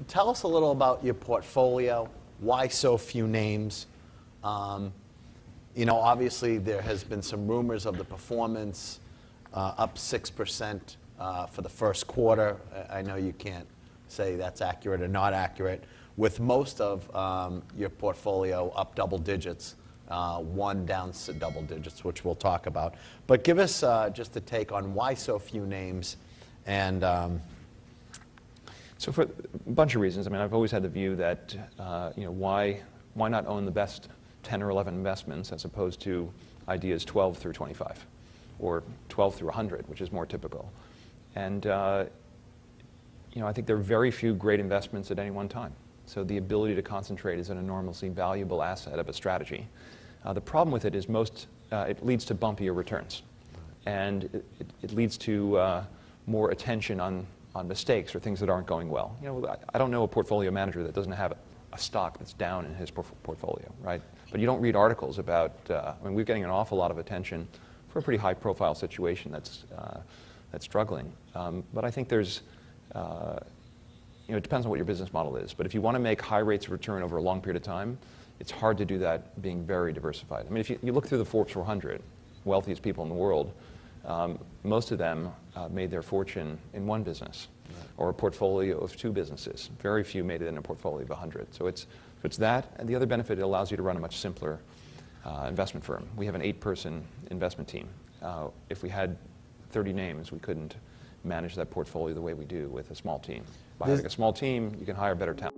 tell us a little about your portfolio. Why so few names? Obviously there has been some rumors of the performance up 6% for the first quarter. I know you can't say that's accurate or not accurate. With most of your portfolio up double digits, one down double digits, which we'll talk about. But give us just a take on why so few names, and so for a bunch of reasons. I mean, I've always had the view that why not own the best 10 or 11 investments as opposed to ideas 12 through 25 or 12 through 100, which is more typical. And I think there are very few great investments at any one time. So the ability to concentrate is an enormously valuable asset of a strategy. The problem with it is it leads to bumpier returns. And it leads to more attention on mistakes or things that aren't going well. I don't know a portfolio manager that doesn't have a stock that's down in his portfolio, right? But you don't read articles about, we're getting an awful lot of attention for a pretty high profile situation that's struggling. But I think there's, it depends on what your business model is. But if you want to make high rates of return over a long period of time, it's hard to do that being very diversified. I mean, if you look through the Forbes 400, wealthiest people in the world, most of them made their fortune in one business or a portfolio of 2 businesses. Very few made it in a portfolio of 100. So it's that, and the other benefit, it allows you to run a much simpler investment firm. We have an 8-person investment team. If we had 30 names, we couldn't manage that portfolio the way we do with a small team. By having a small team, you can hire better talent.